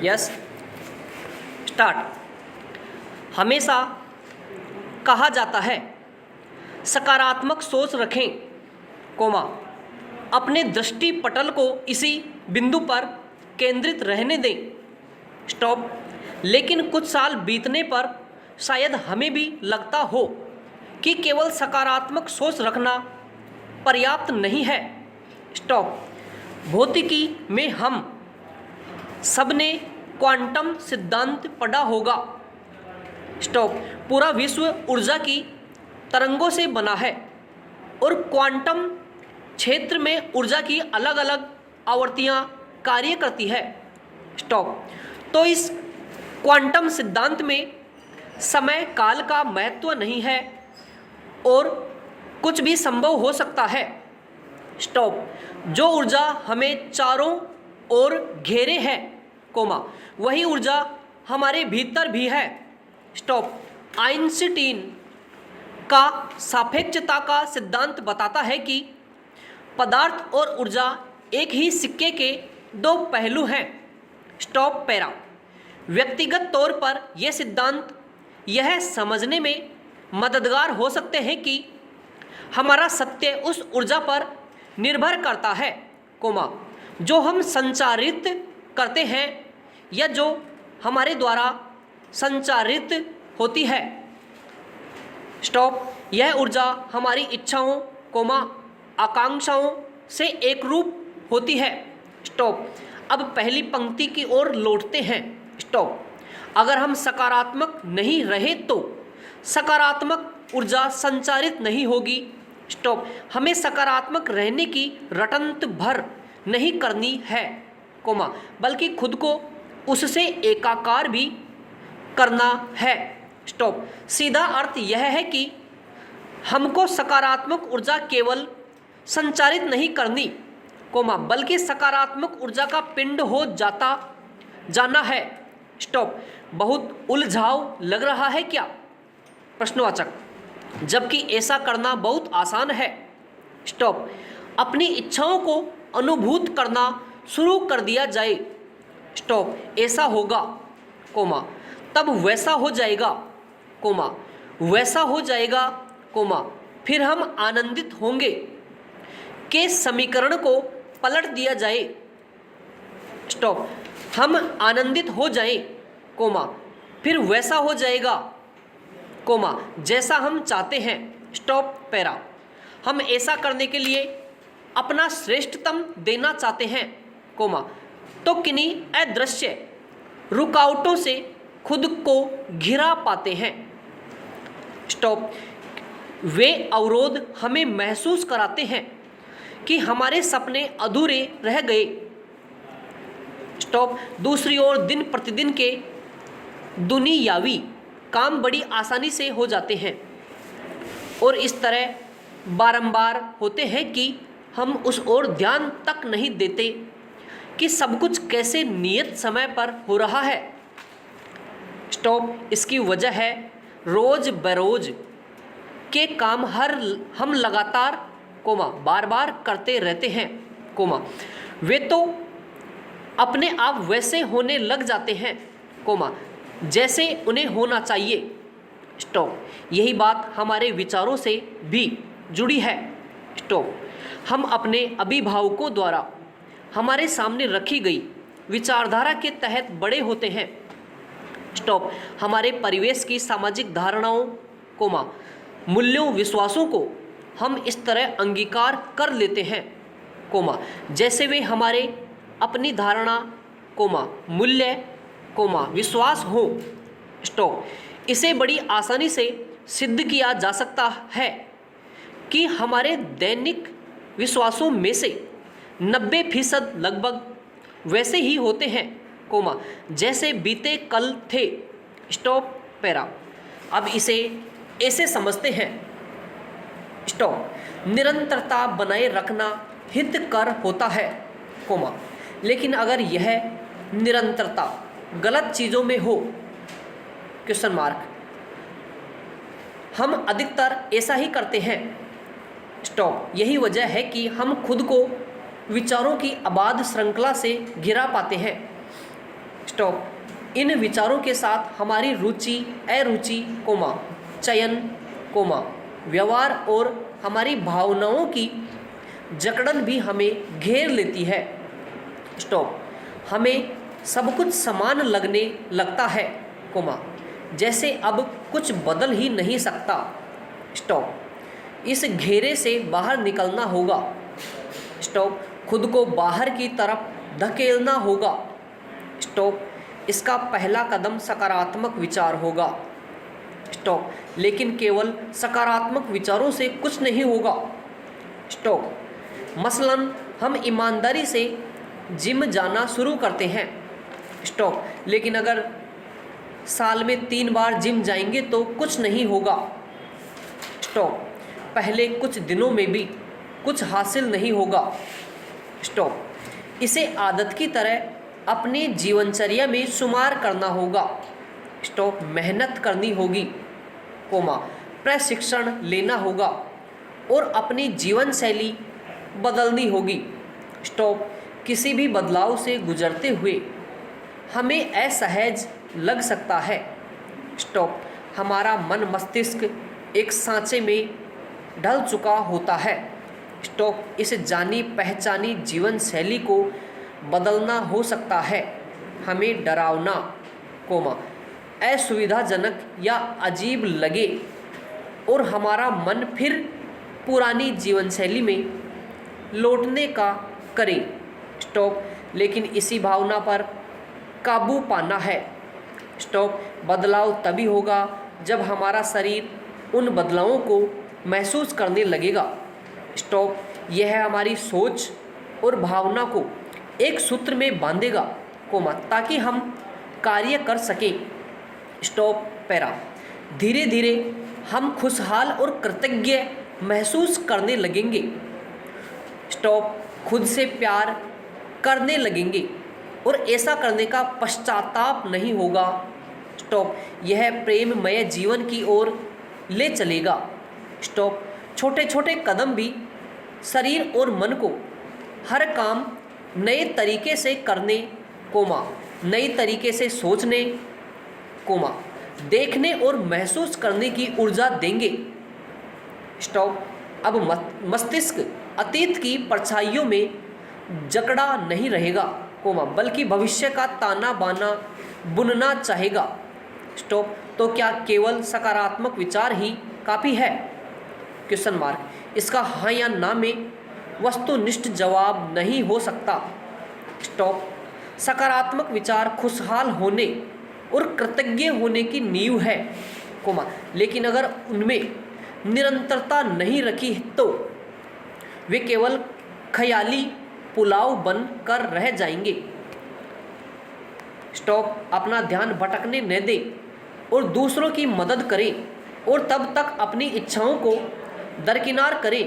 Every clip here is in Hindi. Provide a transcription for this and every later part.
Yes, start. हमेशा कहा जाता है सकारात्मक सोच रखें, कोमा, अपने दृष्टि पटल को इसी बिंदु पर केंद्रित रहने दें, स्टॉप। लेकिन कुछ साल बीतने पर शायद हमें भी लगता हो कि केवल सकारात्मक सोच रखना पर्याप्त नहीं है, स्टॉप। भौतिकी में हम सबने क्वांटम सिद्धांत पढ़ा होगा, स्टॉप। पूरा विश्व ऊर्जा की तरंगों से बना है और क्वांटम क्षेत्र में ऊर्जा की अलग अलग आवृत्तियां कार्य करती है, स्टॉप। तो इस क्वांटम सिद्धांत में समय काल का महत्व नहीं है और कुछ भी संभव हो सकता है, स्टॉप। जो ऊर्जा हमें चारों ओर घेरे है, कोमा, वही ऊर्जा हमारे भीतर भी है, स्टॉप। आइंस्टीन का सापेक्षता का सिद्धांत बताता है कि पदार्थ और ऊर्जा एक ही सिक्के के दो पहलू हैं, स्टॉप पैरा। व्यक्तिगत तौर पर यह सिद्धांत यह समझने में मददगार हो सकते हैं कि हमारा सत्य उस ऊर्जा पर निर्भर करता है, कोमा, जो हम संचारित करते हैं या जो हमारे द्वारा संचारित होती है, स्टॉप। यह ऊर्जा हमारी इच्छाओं, कोमा, आकांक्षाओं से एकरूप होती है, स्टॉप। अब पहली पंक्ति की ओर लौटते हैं, स्टॉप। अगर हम सकारात्मक नहीं रहे तो सकारात्मक ऊर्जा संचारित नहीं होगी, स्टॉप। हमें सकारात्मक रहने की रटंत भर नहीं करनी है, कोमा, बल्कि खुद को उससे एकाकार भी करना है, स्टॉप। सीधा अर्थ यह है कि हमको सकारात्मक ऊर्जा केवल संचारित नहीं करनी, कोमा, बल्कि सकारात्मक ऊर्जा का पिंड हो जाना है, स्टॉप। बहुत उलझाव लग रहा है क्या? प्रश्नवाचक। जबकि ऐसा करना बहुत आसान है, स्टॉप। अपनी इच्छाओं को अनुभूत करना शुरू कर दिया जाए, स्टॉप। ऐसा होगा, कोमा, तब वैसा हो जाएगा, कोमा, वैसा हो जाएगा, कोमा, फिर हम आनंदित होंगे के समीकरण को पलट दिया जाए, स्टॉप। हम आनंदित हो जाएं, कोमा, फिर वैसा हो जाएगा, कोमा, जैसा हम चाहते हैं, स्टॉप पैरा। हम ऐसा करने के लिए अपना श्रेष्ठतम देना चाहते हैं, कोमा, तो किन्हीं अदृश्य रुकावटों से खुद को घिरा पाते हैं, स्टॉप। वे अवरोध हमें महसूस कराते हैं कि हमारे सपने अधूरे रह गए, स्टॉप। दूसरी ओर दिन प्रतिदिन के दुनियावी काम बड़ी आसानी से हो जाते हैं और इस तरह बारंबार होते हैं कि हम उस ओर ध्यान तक नहीं देते कि सब कुछ कैसे नियत समय पर हो रहा है, स्टॉप। इसकी वजह है रोज बरोज के काम हम लगातार, कोमा, बार बार करते रहते हैं, कोमा। वे तो अपने आप वैसे होने लग जाते हैं, कोमा, जैसे उन्हें होना चाहिए, स्टॉप। यही बात हमारे विचारों से भी जुड़ी है, स्टॉप। हम अपने अभिभावकों द्वारा हमारे सामने रखी गई विचारधारा के तहत बड़े होते हैं, स्टॉप। हमारे परिवेश की सामाजिक धारणाओं, कोमा, मूल्यों, विश्वासों को हम इस तरह अंगीकार कर लेते हैं, कोमा, जैसे वे हमारे अपनी धारणा, कोमा, मूल्य, कोमा, विश्वास हो, स्टॉप। इसे बड़ी आसानी से सिद्ध किया जा सकता है कि हमारे दैनिक विश्वासों में से 90% लगभग वैसे ही होते हैं, कोमा, जैसे बीते कल थे, स्टॉप पैरा। अब इसे ऐसे समझते हैं, स्टॉप। निरंतरता बनाए रखना हितकर होता है, कोमा, लेकिन अगर यह निरंतरता गलत चीज़ों में हो, क्वेश्चन मार्क, हम अधिकतर ऐसा ही करते हैं, स्टॉप। यही वजह है कि हम खुद को विचारों की अबाध श्रृंखला से घिरा पाते हैं, स्टॉप। इन विचारों के साथ हमारी रुचि, अरुचि, कोमा, चयन, कोमा, व्यवहार और हमारी भावनाओं की जकड़न भी हमें घेर लेती है। स्टॉप। हमें सब कुछ समान लगने लगता है, कोमा, जैसे अब कुछ बदल ही नहीं सकता। स्टॉप। इस घेरे से बाहर निकलना होगा। स्टॉप। खुद को बाहर की तरफ धकेलना होगा। स्टॉप। इसका पहला कदम सकारात्मक विचार होगा। स्टॉप। लेकिन केवल सकारात्मक विचारों से कुछ नहीं होगा। स्टॉप। मसलन हम ईमानदारी से जिम जाना शुरू करते हैं। स्टॉप। लेकिन अगर साल में 3 बार जिम जाएंगे तो कुछ नहीं होगा। स्टॉप। पहले कुछ दिनों में भी कुछ हासिल नहीं होगा। स्टॉप। इसे आदत की तरह अपनी जीवनचर्या में शुमार करना होगा। स्टॉप। मेहनत करनी होगी, कोमा, प्रशिक्षण लेना होगा और अपनी जीवन शैली बदलनी होगी। स्टॉप। किसी भी बदलाव से गुजरते हुए हमें असहज लग सकता है। स्टॉप। हमारा मन मस्तिष्क एक सांचे में ढल चुका होता है। स्टॉप। इस जानी पहचानी जीवन शैली को बदलना हो सकता है। हमें डरावना, कोमा, असुविधाजनक या अजीब लगे और हमारा मन फिर पुरानी जीवन शैली में लौटने का करे। स्टॉप। लेकिन इसी भावना पर काबू पाना है। स्टॉप। बदलाव तभी होगा जब हमारा शरीर उन बदलावों को महसूस करने लगेगा। स्टॉप। यह हमारी सोच और भावना को एक सूत्र में बांधेगा, कोमा, ताकि हम कार्य कर सकें। स्टॉप। पैरा। धीरे धीरे हम खुशहाल और कृतज्ञ महसूस करने लगेंगे। स्टॉप। खुद से प्यार करने लगेंगे और ऐसा करने का पश्चाताप नहीं होगा। स्टॉप। यह प्रेममय जीवन की ओर ले चलेगा। स्टॉप। छोटे छोटे कदम भी शरीर और मन को हर काम नए तरीके से करने, कोमा, नई तरीके से सोचने, कोमा, देखने और महसूस करने की ऊर्जा देंगे। स्टॉप। अब मस्तिष्क अतीत की परछाइयों में जकड़ा नहीं रहेगा, कोमा, बल्कि भविष्य का ताना बाना बुनना चाहेगा। स्टॉप। तो क्या केवल सकारात्मक विचार ही काफ़ी है? Question mark. इसका हाँ या ना में वस्तुनिष्ठ जवाब नहीं हो सकता। स्टॉप। सकारात्मक विचार खुशहाल होने और कृतज्ञ होने की नींव है, कोमा, लेकिन अगर उनमें निरंतरता नहीं रखी तो वे केवल ख्याली पुलाव बन कर रह जाएंगे। स्टॉप। अपना ध्यान भटकने न दें और दूसरों की मदद करें और तब तक अपनी इच्छाओं को दरकिनार करें,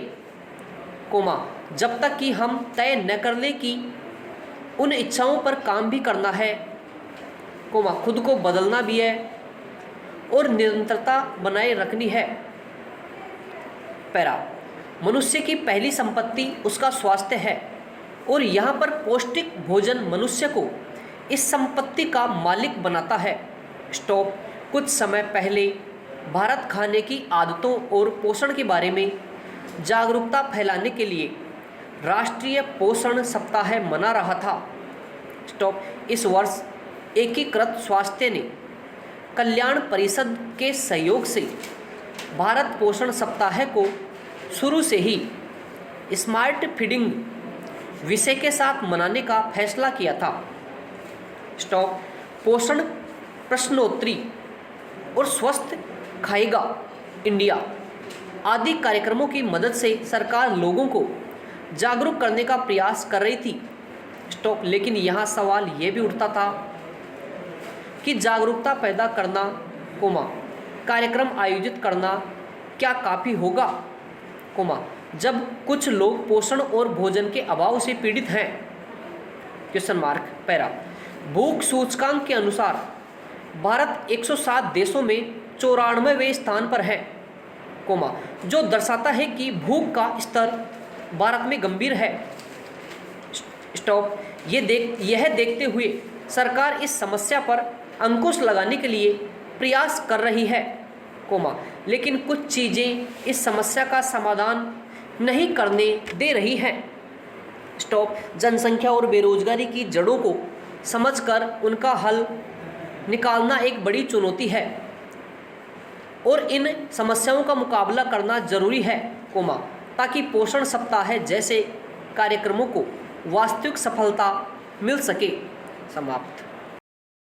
कोमा, जब तक कि हम तय न कर लें कि उन इच्छाओं पर काम भी करना है, कोमा, खुद को बदलना भी है और निरंतरता बनाए रखनी है। पैरा। मनुष्य की पहली संपत्ति उसका स्वास्थ्य है और यहाँ पर पौष्टिक भोजन मनुष्य को इस संपत्ति का मालिक बनाता है। स्टॉप। कुछ समय पहले भारत खाने की आदतों और पोषण के बारे में जागरूकता फैलाने के लिए राष्ट्रीय पोषण सप्ताह मना रहा था। स्टॉप। इस वर्ष एकीकृत स्वास्थ्य ने कल्याण परिषद के सहयोग से भारत पोषण सप्ताह को शुरू से ही स्मार्ट फीडिंग विषय के साथ मनाने का फैसला किया था। स्टॉप। पोषण प्रश्नोत्तरी और स्वस्थ खाएगा इंडिया आदि कार्यक्रमों की मदद से सरकार लोगों को जागरूक करने का प्रयास कर रही थी। स्टॉप। लेकिन यहाँ सवाल ये भी उठता था कि जागरूकता पैदा करना, कोमा, कार्यक्रम आयोजित करना क्या काफ़ी होगा, कोमा, जब कुछ लोग पोषण और भोजन के अभाव से पीड़ित हैं? Question mark. पैरा। भूख सूचकांक के अनुसार भारत 107 देशों में 94वें स्थान पर है, कोमा, जो दर्शाता है कि भूख का स्तर भारत में गंभीर है। स्टॉप। यह देखते हुए सरकार इस समस्या पर अंकुश लगाने के लिए प्रयास कर रही है, कोमा, लेकिन कुछ चीज़ें इस समस्या का समाधान नहीं करने दे रही हैं। स्टॉप। जनसंख्या और बेरोजगारी की जड़ों को समझकर उनका हल निकालना एक बड़ी चुनौती है और इन समस्याओं का मुकाबला करना जरूरी है, कोमा, ताकि पोषण सप्ताह जैसे कार्यक्रमों को वास्तविक सफलता मिल सके। समाप्त।